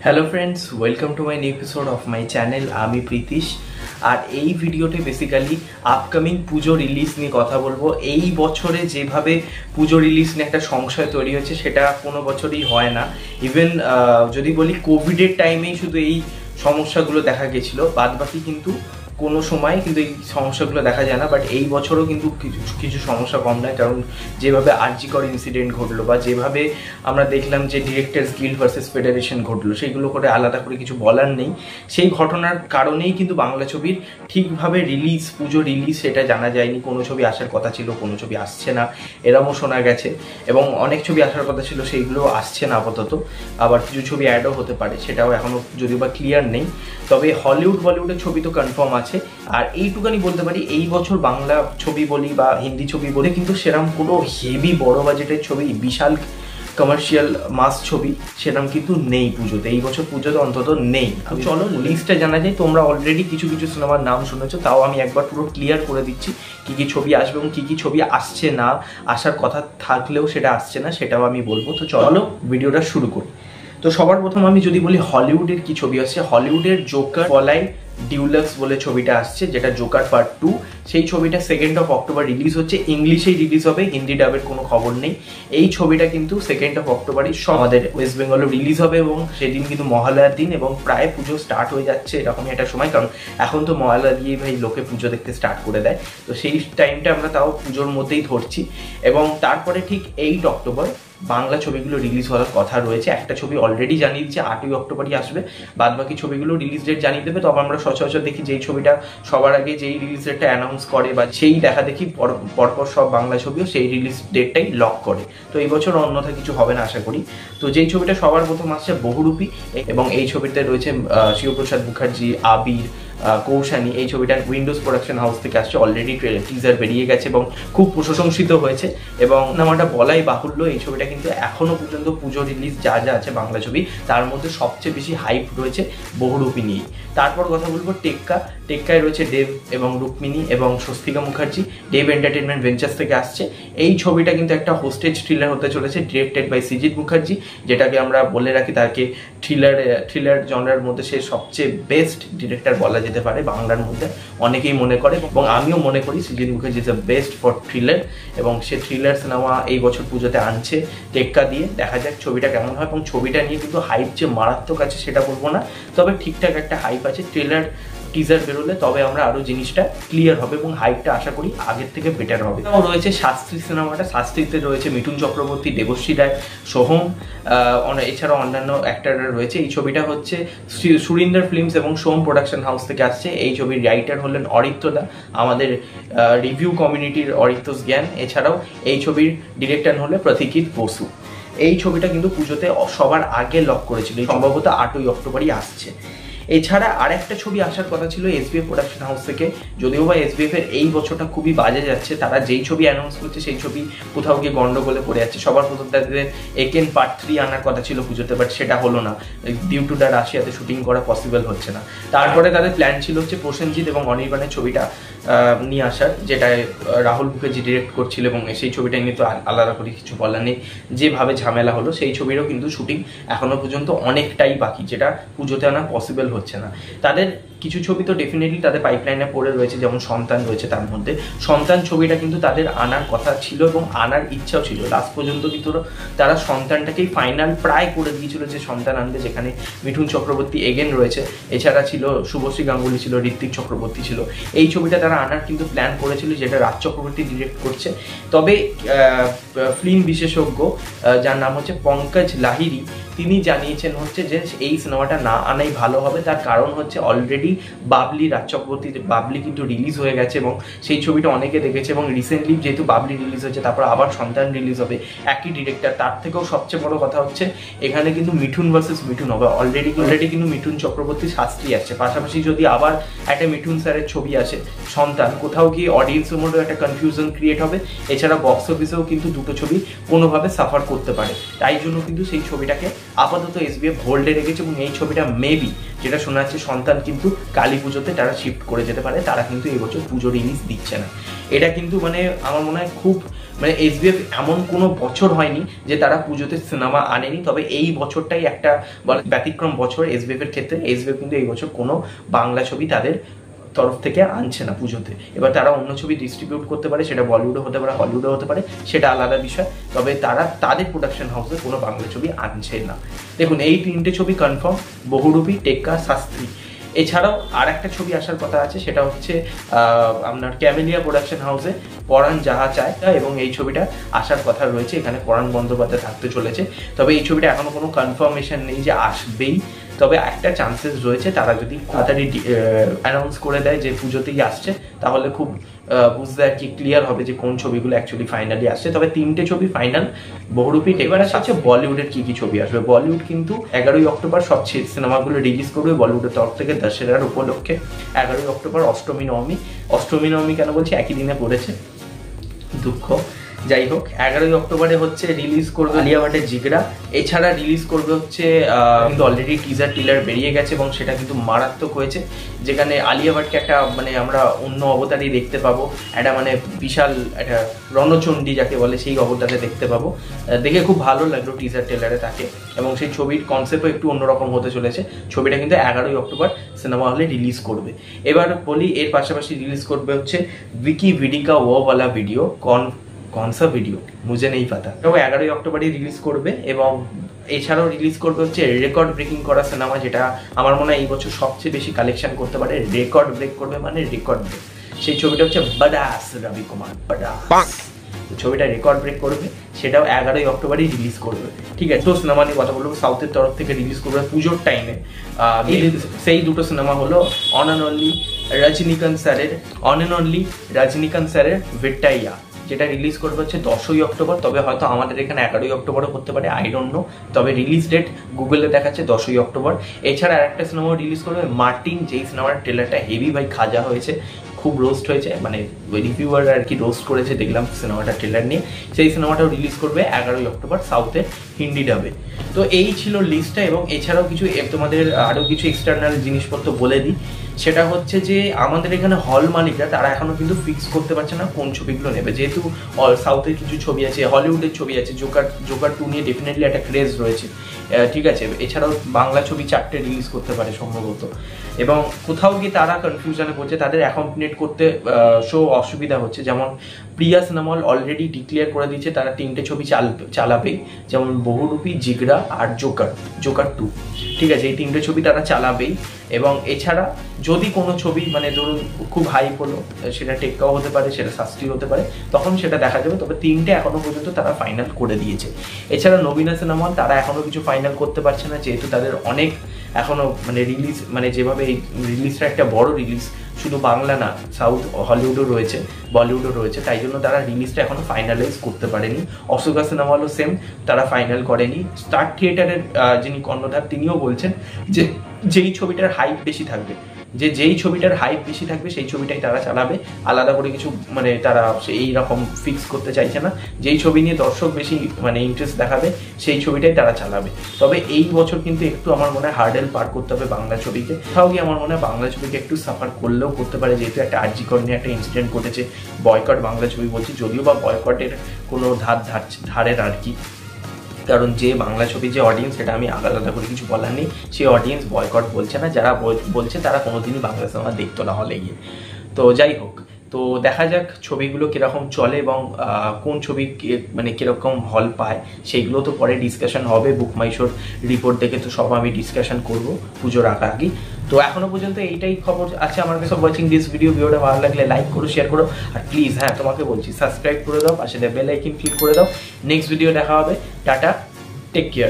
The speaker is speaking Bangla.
Hello friends, welcome to my new episode of my channel. আমি প্রীতিশ। আর এই ভিডিওতে বেসিক্যালি আপকামিং পুজো রিলিজ নিয়ে কথা বলবো। এই বছরে যেভাবে পুজো রিলিজ নিয়ে একটা সংশয় তৈরি হয়েছে সেটা কোনো বছরই হয় না। ইভেন যদি বলি কোভিডের টাইমেই শুধু এই সমস্যাগুলো দেখা গেছিলো, বাদ বাকি কিন্তু কোনো সময় কিন্তু এই সমস্যাগুলো দেখা যায় না। বাট এই বছরও কিন্তু কিছু সমস্যা কম নয়, কারণ যেভাবে আরজিকর ইনসিডেন্ট ঘটলো বা যেভাবে আমরা দেখলাম যে ডিরেক্টরস গিল্ড ভার্সেস ফেডারেশন ঘটলো, সেইগুলো করে আলাদা করে কিছু বলার নেই। সেই ঘটনার কারণেই কিন্তু বাংলা ছবির ঠিকভাবে পুজো রিলিজ সেটা জানা যায়নি। কোনো ছবি আসার কথা ছিল, কোনো ছবি আসছে না, এরমও শোনা গেছে। এবং অনেক ছবি আসার কথা ছিল, সেইগুলো আসছে না আপাতত। আবার কিছু ছবি অ্যাডও হতে পারে, সেটাও এখনও যদিও বা ক্লিয়ার নেই। তবে হলিউড বলিউডের ছবি তো কনফার্ম আছে। আর এইটুকানি বলতে পারি, এই বছর বাংলা ছবি বলি বা হিন্দি ছবি বলি কিন্তু সেরকম কোনো হেভি বড় বাজেটের ছবি, বিশাল কমার্শিয়াল মাস ছবি সেরকম কিন্তু নেই পুজোতে। এই বছর পুজোতে অন্তত নেই। চলো লিস্টটা জানা যায়। তোমরা অলরেডি কিছু কিছু সিনেমার নাম শুনেছো, তাও আমি একবার পুরো ক্লিয়ার করে দিচ্ছি কী কী ছবি আসবে এবং কী কী ছবি আসছে না। আসার কথা থাকলেও সেটা আসছে না, সেটাও আমি বলবো। তো চলো ভিডিওটা শুরু করি। তো সবার প্রথম আমি যদি বলি হলিউডের কি ছবি আসছে, হলিউডের জোকার ফলাই ডিউলাক্স বলে ছবিটা আসছে, যেটা জোকার পার্ট 2। সেই ছবিটা 2nd অক্টোবর রিলিজ হচ্ছে। ইংলিশেই রিলিজ হবে, হিন্দি ডাবের কোনো খবর নেই। এই ছবিটা কিন্তু 2nd অক্টোবরই আমাদের ওয়েস্ট বেঙ্গলে রিলিজ হবে এবং সেদিন কিন্তু মহালয়ার দিন এবং প্রায় পুজো স্টার্ট হয়ে যাচ্ছে এরকমই একটা সময়, কারণ এখন তো মহালয়া দিয়ে ভাই লোকে পুজো দেখতে স্টার্ট করে দেয়। তো সেই টাইমটা আমরা তাও পুজোর মধ্যেই ধরছি। এবং তারপরে ঠিক 8 অক্টোবর বাংলা ছবিগুলো রিলিজ হওয়ার কথা রয়েছে। একটা ছবি অলরেডি জানিয়ে দিচ্ছে 8ই অক্টোবরই আসবে, বাদ বাকি ছবিগুলো রিলিজ ডেট জানিয়ে দেবে। তবে আমরা সচরাচর দেখি যেই ছবিটা সবার আগে যেই রিলিজ ডেটটা অ্যানাউন্স করে বা সেই দেখা দেখি পরপর সব বাংলা ছবিও সেই রিলিজ ডেটটাই লক করে। তো এই বছর অন্যথা কিছু হবে না আশা করি। তো যেই ছবিটা সবার প্রথম আসছে বহুরূপী, এবং এই ছবিতে রয়েছে শিবপ্রসাদ মুখার্জি, আবির, কৌশানী। এই ছবিটা উইন্ডোজ প্রোডাকশন হাউস থেকে আসছে। অলরেডি টিজার বেরিয়ে গেছে এবং খুব প্রশংসিত হয়েছে। এবং নামটা বলাই বাহুল্য, এই ছবিটা কিন্তু এখনো পর্যন্ত পুজো রিলিজ যা যা আছে বাংলা ছবি তার মধ্যে সবচেয়ে বেশি হাইপ রয়েছে বহুরূপী নিয়েই। তারপর কথা বলবো টেক্কায় রয়েছে দেব এবং রুক্মিণী এবং স্বস্তিকা মুখার্জি। দেব এন্টারটেনমেন্ট ভেঞ্চার্স থেকে আসছে। এই ছবিটা কিন্তু একটা হোস্টেজ থ্রিলার হতে চলেছে, ডিরেক্টেড বাই সৃজিত মুখার্জি, যেটাকে আমরা বলে রাখি তাকে থ্রিলার জনরার মধ্যে সে সবচেয়ে বেস্ট ডিরেক্টর বলা যেতে পারে বাংলার মধ্যে। অনেকেই মনে করে এবং আমিও মনে করি Srijit Mukherjee is the best for thriller. এবং সে থ্রিলার সিনেমা এই বছর পুজোতে আনছে টেক্কা দিয়ে। দেখা যাক ছবিটা কেমন হয়। এবং ছবিটা নিয়ে কিন্তু হাইপ যে মারাত্মক আছে সেটা বলবো না, তবে ঠিকঠাক একটা হাইপ আছে। ট্রেলার টিজার বেরোলে তবে আমরা আরো জিনিসটা ক্লিয়ার হবে এবং হাইপটা আশা করি আগের থেকে বেটার হবে। রয়েছে শাস্ত্রী সিনেমাটা। শাস্ত্রীতে রয়েছে মিঠুন চক্রবর্তী, দেবশ্রী রায়, সোহম, এছাড়াও অন্যান্য অ্যাক্টাররা রয়েছে। এই ছবিটা হচ্ছে সুরিন্দর ফিল্মস এবং সোম প্রোডাকশন হাউস থেকে আসছে। এই ছবির রাইটার হলেন অরিত্রদা, আমাদের রিভিউ কমিউনিটির অরিত্রস জ্ঞান। এছাড়াও এই ছবির ডিরেক্টর হলে প্রতীকিত বসু। এই ছবিটা কিন্তু পুজোতে সবার আগে লক করেছিল, সম্ভবত 8ই অক্টোবরই আসছে। এছাড়া আরেকটা ছবি আসার কথা ছিল এসবিএফ প্রোডাকশন হাউস থেকে, যদিও বা এসবিএফ এর এই বছরটা খুবই বাজে যাচ্ছে। তারা যেই ছবি অ্যানাউন্স করছে সেই ছবি কোথাও গিয়ে গন্ডগোলে পড়ে যাচ্ছে। সবার প্রথম তাদের একেন পার্ট 3 আনার কথা ছিল পুজোতে, বাট সেটা হলো না ডিউ টু দ্য রাশিয়াতে শুটিং করা পসিবল হচ্ছে না। তারপরে তাদের প্ল্যান ছিল হচ্ছে প্রসেনজিৎ এবং অনির্বাণের ছবিটা নিয়ে আসার, যেটা রাহুল মুখার্জি ডিরেক্ট করছিল। এবং সেই ছবিটা নিয়ে তো আলাদা করে কিছু বলার নেই, যেভাবে ঝামেলা হলো। সেই ছবিরও কিন্তু শুটিং এখনো পর্যন্ত অনেকটাই বাকি, যেটা পুজোতে আনা পসিবল হচ্ছে না। তাদের কিছু ছবি তো ডেফিনেটলি তাদের পাইপলাইনে পড়ে রয়েছে, যেমন সন্তান রয়েছে। তার মধ্যে সন্তান ছবিটা কিন্তু তাদের আনার কথা ছিল এবং আনার ইচ্ছাও ছিল। লাস্ট পর্যন্ত কিন্তু তারা সন্তানটাকেই ফাইনাল প্রায় করে দিয়েছিল যে সন্তান আনবে, যেখানে মিঠুন চক্রবর্তী এগেন রয়েছে। এছাড়া ছিল শুভশ্রী গাঙ্গুলি, ছিল ঋত্বিক চক্রবর্তী ছিল। এই ছবিটা তারা আনার কিন্তু প্ল্যান করেছিল, যেটা রাজ চক্রবর্তী ডিরেক্ট করছে। তবে ফিল্ম বিশেষজ্ঞ যার নাম হচ্ছে পঙ্কজ লাহিড়ী, তিনি জানিয়েছেন হচ্ছে যে এই সিনেমাটা না আনাই ভালো হবে। তার কারণ হচ্ছে অলরেডি বাবলি, রাজ চক্রবর্তীর বাবলি কিন্তু রিলিজ হয়ে গেছে এবং সেই ছবিটা অনেকে দেখেছে। এবং রিসেন্টলি যেহেতু বাবলি রিলিজ হয়েছে, তারপর আবার সন্তান রিলিজ হবে, একই ডিরেক্টর। তার থেকেও সবচেয়ে বড় কথা হচ্ছে এখানে কিন্তু মিঠুন ভার্সেস মিঠুন হবে। অলরেডি কিন্তু মিঠুন চক্রবর্তী শাস্ত্রী আসছে, পাশাপাশি যদি আবার একটা মিঠুন স্যারের ছবি আসে সন্তান, কোথাও গিয়ে অডিয়েন্সের মধ্যে একটা কনফিউশন ক্রিয়েট হবে। এছাড়া বক্স অফিসেও কিন্তু দুটো ছবি কোনোভাবে সাফার করতে পারে। তাই জন্য কিন্তু সেই ছবিটাকে আপাতত এসবিএফ হোল্ডে রেখেছে। এবং এই ছবিটা মেবি, যেটা শোনা যাচ্ছে, সন্তান কিন্তু কালী পুজোতে তারা শিফট করে যেতে পারে। তারা কিন্তু এবছর পুজো রিলিজ দিচ্ছে না। এটা কিন্তু মানে আমার মনে হয় খুব মানে এসবিএফ এমন কোনো বছর হয়নি যে তারা পুজোতে সিনেমা আনেনি, তবে এই বছরটাই একটা ব্যতিক্রম বছর এসবিএফ এর ক্ষেত্রে। এসবিএফ কিন্তু এই বছর কোনো বাংলা ছবি তাদের তরফ থেকে আনছে না পুজোতে। এবার তারা অন্য ছবি ডিস্ট্রিবিউট করতে পারে, সেটা বলিউডে হতে পারে, হলিউডে হতে পারে, সেটা আলাদা বিষয়, তবে তারা তাদের প্রোডাকশন হাউসে কোনো বাংলা ছবি আনছে না। দেখুন এই 3টে ছবি কনফার্ম, বহুরূপী, টেক্কা, শাস্ত্রী। এছাড়াও আর একটা ছবি আসার কথা আছে, সেটা হচ্ছে আপনার ক্যামেলিয়া প্রোডাকশন হাউসে পরাণ যাহা চায়, এবং এই ছবিটা আসার কথা রয়েছে। এখানে পরাণ বন্দ্যোপাধ্যায় থাকতে চলেছে, তবে এই ছবিটা এখনো কোনো কনফার্মেশন নেই যে আসবেই, তবে একটা চান্সেস রয়েছে। তারা যদি তাড়াতাড়ি অ্যানাউন্স করে দেয় যে পুজোতেই আসছে, তাহলে খুব বুঝতে আর কি ক্লিয়ার হবে যে কোন ছবিগুলো অ্যাকচুয়ালি ফাইনালি আসছে। তবে 3টে ছবি ফাইনাল, বহুরূপী। এবার আসছে বলিউডের কি ছবি আসবে। বলিউড কিন্তু 11ই অক্টোবর সব সিনেমাগুলো রিলিজ করবে বলিউডের তরফ থেকে দশেরার উপলক্ষে। 11ই অক্টোবর অষ্টমী নবমী কেন বলছি, একই দিনে পড়েছে, দুঃখ। যাই হোক, 11ই অক্টোবরে হচ্ছে রিলিজ করবে আলিয়া ভাটের জিগরা। এছাড়া রিলিজ করবে হচ্ছে কিন্তু অলরেডি টিজার টিলার বেরিয়ে গেছে এবং সেটা কিন্তু মারাত্মক হয়েছে, যেখানে আলিয়া ভাটকে একটা মানে আমরা অন্য অবতারই দেখতে পাবো, একটা মানে বিশাল একটা রণচণ্ডী যাকে বলে সেই অবতারে দেখতে পাবো। দেখে খুব ভালো লাগলো টিজার টেলারে তাকে, এবং সেই ছবির কনসেপ্টও একটু অন্যরকম হতে চলেছে। ছবিটা কিন্তু 11ই অক্টোবর সিনেমা হলে রিলিজ করবে। এবার বলি, এর পাশাপাশি রিলিজ করবে হচ্ছে विकी वीडी का वो वाला वीडियो, कौन सा वीडियो मुझे नहीं पता। तो 11ই অক্টোবরই রিলিজ করবে, এবং এছাড়াও রিলিজ করবে হচ্ছে রেকর্ড ব্রেকিং করা সিনেমা, যেটা আমার মনে হয় এই বছর সবচেয়ে বেশি কালেকশন করতে পারে। রেকর্ড ব্রেক করবে মানে রেকর্ড ব্রেক। সেই ছবিটা হচ্ছে বডাস, রবি কুমার বডাস। ছবিটা রেকর্ড ব্রেক করবে, সেটাও 11ই অক্টোবরই রিলিজ করবে। ঠিক আছে, তো সিনেমা নিয়ে কথা বলবো। সাউথের তরফ থেকে রিলিজ করবে পুজোর টাইমে। সেই দুটো সিনেমা হলো অন অ্যান্ড অনলি রজনীকান্ত স্যারের ভেট্টাইয়া, যেটা রিলিজ করবে হচ্ছে 10ই অক্টোবর। তবে হয়তো আমাদের এখানে 11ই অক্টোবরও করতে পারে, আই ডোন্ট নো। তবে রিলিজ ডেট গুগলে দেখাচ্ছে 10ই অক্টোবর। এছাড়া আরেকটা সিনেমাও রিলিজ করবে মার্টিন, যেই সিনেমার ট্রেলারটা হেভি ভাই খাজা হয়েছে, খুব রোস্ট হয়েছে, মানে রিভিউয়ার আর কি রোস্ট করেছে দেখলাম সিনেমাটা ট্রেলার নিয়ে। সেই সিনেমাটাও রিলিজ করবে 11ই অক্টোবর সাউথে হিন্দি ডাবে। তো এই ছিল লিস্টটা, এবং এছাড়াও কিছু তোমাদের আরও কিছু এক্সটার্নাল জিনিসপত্র বলে দিই। সেটা হচ্ছে যে আমাদের এখানে হল মালিকরা তারা এখনো কিন্তু ফিক্স করতে পারছে না কোন ছবিগুলো নেবে, যেহেতু সাউথের কিছু ছবি আছে, হলিউডের ছবি আছে, জোকার 2 নিয়ে ডেফিনেটলি একটা ক্রেজ রয়েছে, ঠিক আছে। এছাড়াও বাংলা ছবি 4টে রিলিজ করতে পারে সম্ভবত, এবং কোথাও গিয়ে তারা কনফিউশনে পড়ছে, তাদের অ্যাকম্পেনিট করতে অসুবিধা হচ্ছে। যেমন প্রিয়া সিনেমা হল অলরেডি ডিক্লেয়ার করে দিয়েছে তারা 3টে ছবি চালাবে, যেমন বহুরূপী, জিগরা আর জোকার 2, ঠিক আছে। এই 3টে ছবি তারা চালাবেই। এবং এছাড়া যদি কোনো ছবি মানে ধরুন খুব হাইপ হলো, সেটা টেক্কাও হতে পারে, সেটা শাস্ত্রী হতে পারে, তখন সেটা দেখা যাবে। তবে 3টে এখনো পর্যন্ত তারা ফাইনাল করে দিয়েছে। এছাড়া নবীনা সিনেমা হল তারা এখনো কিছু ফাইনাল করতে পারছে না, যেহেতু তাদের অনেক এখনো মানে রিলিজ, মানে যেভাবে এই রিলিজটা একটা বড় রিলিজ, শুধু বাংলা না, সাউথ হলিউডও রয়েছে, বলিউডও রয়েছে, তাই জন্য তারা রিলিজটা এখনো ফাইনালাইজ করতে পারেনি। অশোকা সিনেমা হলও সেম, তারা ফাইনাল করেনি। স্টার থিয়েটারের যিনি কর্ণধার তিনিও বলছেন যে যেই ছবিটার হাইপ বেশি থাকবে, যেই ছবিটার হাইপ বেশি থাকবে সেই ছবিটাই তারা চালাবে, আলাদা করে কিছু মানে তারা এই রকম ফিক্স করতে চাইছে না। যেই ছবি নিয়ে দর্শক বেশি মানে ইন্টারেস্ট দেখাবে সেই ছবিটাই তারা চালাবে। তবে এই বছর কিন্তু একটু আমার মনে হয় হার্ডেল পার করতে হবে বাংলা ছবিকে। কোথাও গিয়ে আমার মনে হয় বাংলা ছবিকে একটু সাফার করলেও করতে পারে, যেহেতু একটা আরজিকর নিয়ে একটা ইনসিডেন্ট ঘটেছে। বয়কট বাংলা ছবি বলছি, যদিও বা বয়কটের কোনো ধারের আর কি, কারণ যে বাংলা ছবি যে অডিয়েন্স, সেটা আমি আলাদা করে কিছু বলার নেই, সেই অডিয়েন্স বয়কট বলছে না। যারা বলছে তারা কোনোদিনই বাংলা সিনেমা দেখতো না হলে গিয়ে। তো যাই হোক, তো দেখা যাক ছবিগুলো কীরকম চলে এবং কোন ছবি মানে কীরকম হল পায়, সেইগুলো তো পরে ডিসকাশন হবে। বুক মাই শোর রিপোর্ট দেখে তো সব আমি ডিসকাশন করবো পুজোর আগে। তো এখনো পর্যন্ত এইটাই খবর আছে আমার কাছে। ওয়াচিং দিস ভিডিওটা ভালো লাগলে লাইক করো, শেয়ার করো, আর প্লিজ হ্যাঁ তোমাকে বলছি সাবস্ক্রাইব করে দাও, পাশে বেল আইকন ক্লিক করে দাও। নেক্সট ভিডিও দেখা হবে। Tata, take care.